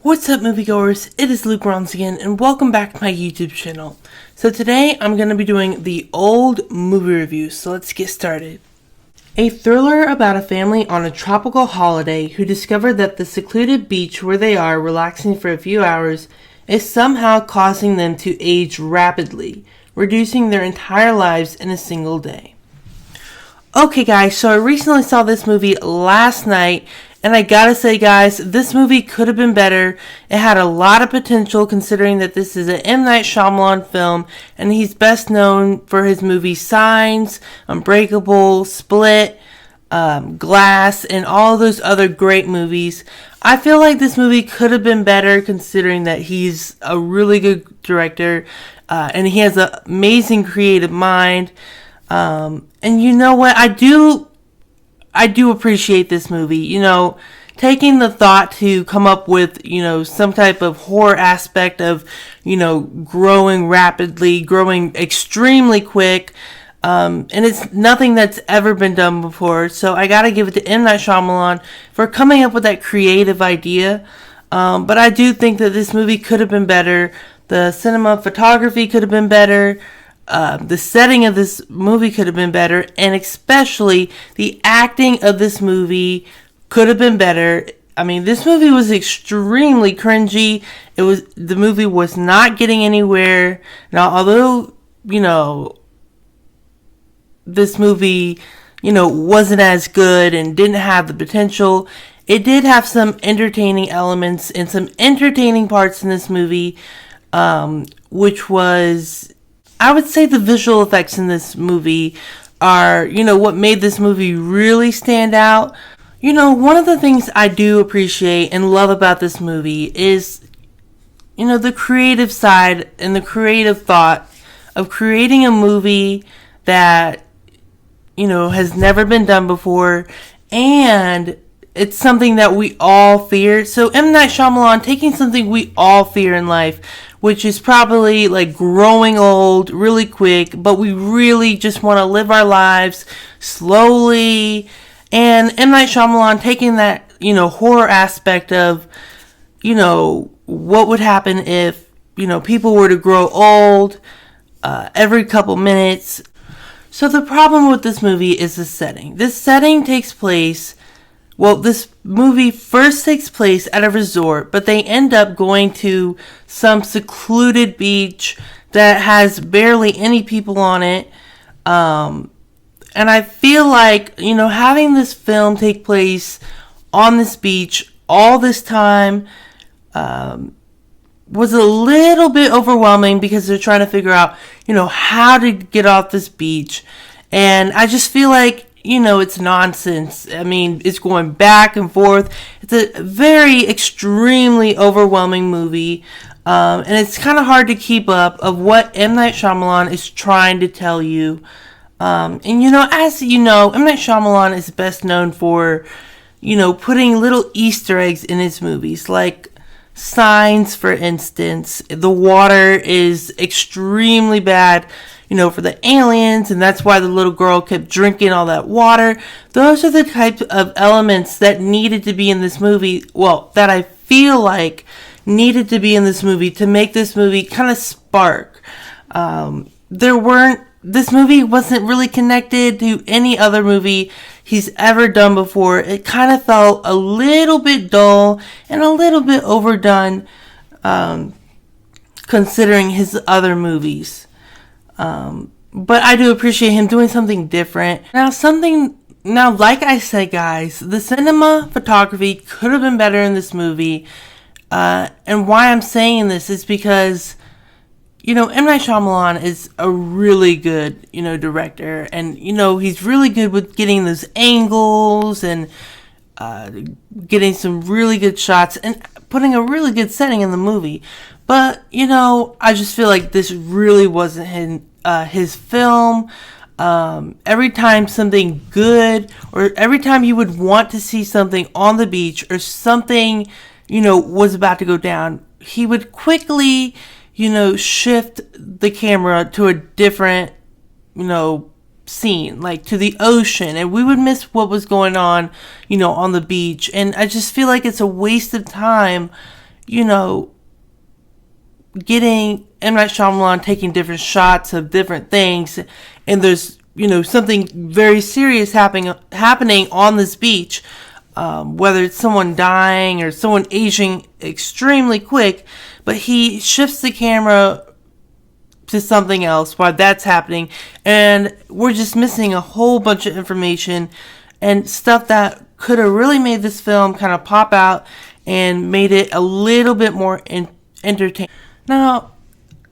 What's up, moviegoers? It is Luke once again, and welcome back to my YouTube channel. So today, I'm going to be doing the old movie reviews, so let's get started. A thriller about a family on a tropical holiday who discover that the secluded beach where they are relaxing for a few hours is somehow causing them to age rapidly, reducing their entire lives in a single day. Okay guys, so I recently saw this movie last night, and I gotta say guys, this movie could have been better. It had a lot of potential considering that this is an M. Night Shyamalan film, and he's best known for his movies Signs, Unbreakable, Split, Glass, and all those other great movies. I feel like this movie could have been better considering that he's a really good director, and he has an amazing creative mind. And you know what? I do appreciate this movie, taking the thought to come up with, some type of horror aspect of, growing rapidly, growing extremely quick. And it's nothing that's ever been done before. So I gotta give it to M. Night Shyamalan for coming up with that creative idea. But I do think that this movie could have been better. The cinematography could have been better. The setting of this movie could have been better, and especially the acting of this movie could have been better. I mean, this movie was extremely cringy. The movie was not getting anywhere. Now, although, this movie, wasn't as good and didn't have the potential, it did have some entertaining elements and some entertaining parts in this movie, which was, I would say the visual effects in this movie are, what made this movie really stand out. One of the things I do appreciate and love about this movie is, the creative side and the creative thought of creating a movie that, has never been done before, and it's something that we all fear. So M. Night Shyamalan taking something we all fear in life, which is probably like growing old really quick, but we really just want to live our lives slowly. And M. Night Shyamalan taking that, horror aspect of, what would happen if, people were to grow old every couple minutes. So the problem with this movie is the setting. This movie first takes place at a resort, but they end up going to some secluded beach that has barely any people on it. And I feel like, having this film take place on this beach all this time was a little bit overwhelming because they're trying to figure out, how to get off this beach. And I just feel like, it's nonsense. I mean, it's going back and forth. It's a very extremely overwhelming movie. And it's kind of hard to keep up of what M. Night Shyamalan is trying to tell you. And as you know, M. Night Shyamalan is best known for, putting little Easter eggs in his movies. Like Signs, for instance. The water is extremely bad, for the aliens, and that's why the little girl kept drinking all that water. Those are the types of elements that needed to be in this movie, that I feel like needed to be in this movie to make this movie kind of spark. This movie wasn't really connected to any other movie he's ever done before. It kind of felt a little bit dull and a little bit overdone, considering his other movies. But I do appreciate him doing something different. Now, like I said, guys, the cinematography could have been better in this movie. And why I'm saying this is because, M. Night Shyamalan is a really good, director. And, he's really good with getting those angles and getting some really good shots and putting a really good setting in the movie. But, I just feel like this really wasn't his film. Every time something good, or every time you would want to see something on the beach or something, was about to go down, he would quickly, shift the camera to a different, scene, like to the ocean, and we would miss what was going on, on the beach. And I just feel like it's a waste of time, you know, getting M. Night Shyamalan taking different shots of different things, and there's, something very serious happening on this beach, whether it's someone dying or someone aging extremely quick, but he shifts the camera to something else while that's happening, and we're just missing a whole bunch of information and stuff that could have really made this film kind of pop out and made it a little bit more entertaining. Now,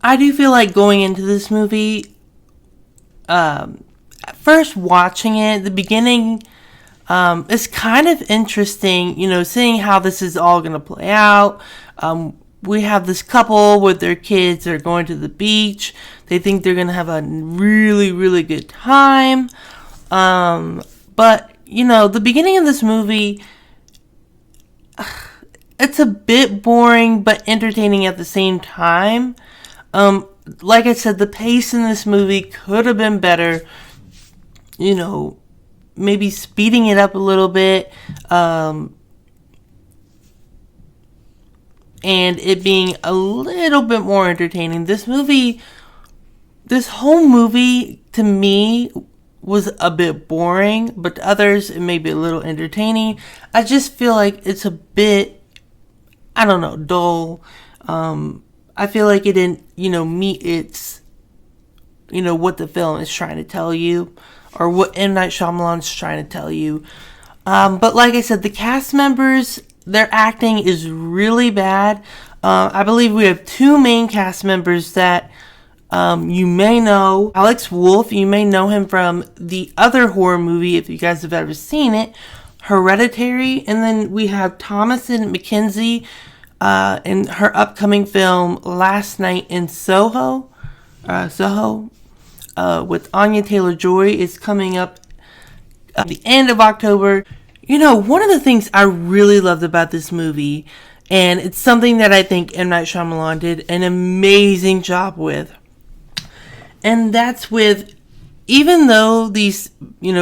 I do feel like going into this movie, first watching it, the beginning is kind of interesting, seeing how this is all going to play out. We have this couple with their kids. They're going to the beach. They think they're going to have a really, really good time. But, the beginning of this movie, it's a bit boring but entertaining at the same time. Like I said, the pace in this movie could have been better. Maybe speeding it up a little bit. And it being a little bit more entertaining. This whole movie, to me, was a bit boring, but to others, it may be a little entertaining. I just feel like it's a bit, I don't know, dull. I feel like it didn't, meet its, what the film is trying to tell you, or what M. Night Shyamalan's trying to tell you. But like I said, the cast members, their acting is really bad. I believe we have two main cast members that you may know. Alex Wolff, you may know him from the other horror movie, if you guys have ever seen it, Hereditary. And then we have Thomasin McKenzie in her upcoming film Last Night in Soho. With Anya Taylor-Joy is coming up at the end of October. One of the things I really loved about this movie, and it's something that I think M. Night Shyamalan did an amazing job with, and that's with, even though these,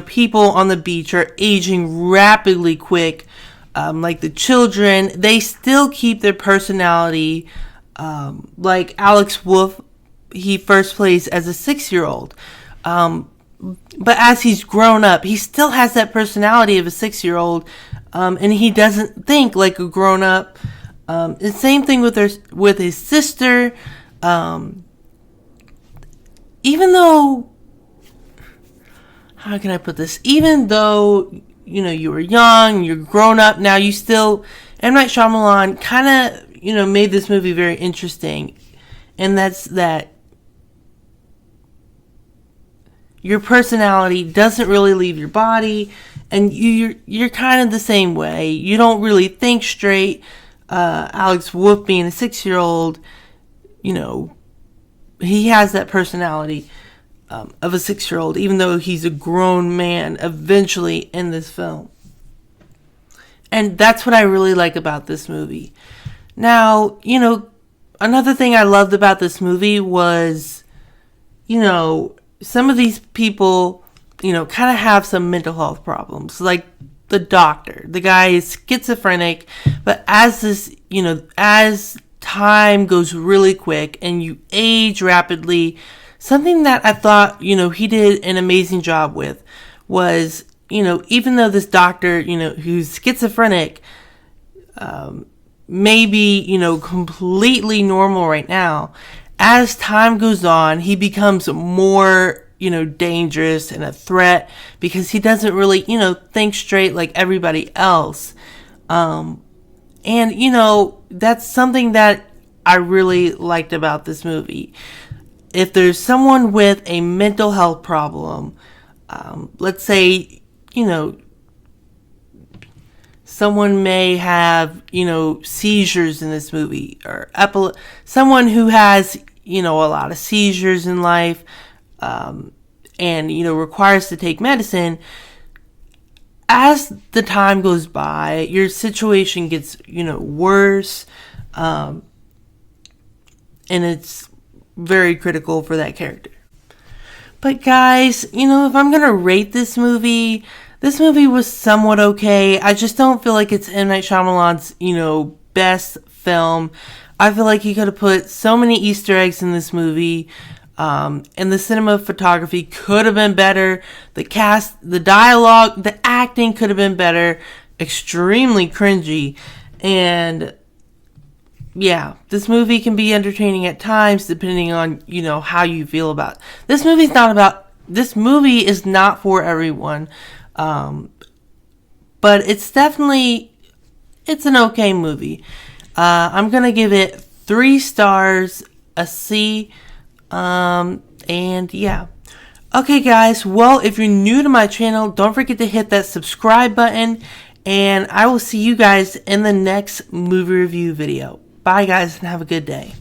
people on the beach are aging rapidly quick, like the children, they still keep their personality. Like Alex Wolff, he first plays as a 6-year-old. But as he's grown up, he still has that personality of a 6-year-old, and he doesn't think like a grown-up. The same thing with his sister. Even though, how can I put this? Even though, you were young, you're grown up now, you still, M. Night Shyamalan kind of, made this movie very interesting. And that's that your personality doesn't really leave your body, and you're kind of the same way. You don't really think straight. Alex Wolff, being a 6-year-old, he has that personality of a 6-year-old, even though he's a grown man eventually in this film. And that's what I really like about this movie. Now, another thing I loved about this movie was, some of these people, kind of have some mental health problems. Like the doctor. The guy is schizophrenic, but as time goes really quick and you age rapidly, something that I thought, he did an amazing job with was, even though this doctor, who's schizophrenic, may be, completely normal right now, as time goes on, he becomes more, dangerous and a threat because he doesn't really, think straight like everybody else. And, that's something that I really liked about this movie. If there's someone with a mental health problem, let's say, someone may have, seizures in this movie, or someone who has, a lot of seizures in life, and, requires to take medicine. As the time goes by, your situation gets, worse, and it's very critical for that character. But guys, if I'm gonna rate this movie was somewhat okay. I just don't feel like it's M. Night Shyamalan's, best film. I feel like he could have put so many Easter eggs in this movie. And the cinematography could have been better. The cast, the dialogue, the acting could have been better. Extremely cringy. And yeah, this movie can be entertaining at times depending on, you know, how you feel about it. This movie is not for everyone. But it's an okay movie. I'm going to give it 3 stars, a C. And yeah. Okay guys, well, if you're new to my channel, don't forget to hit that subscribe button, and I will see you guys in the next movie review video. Bye guys, and have a good day.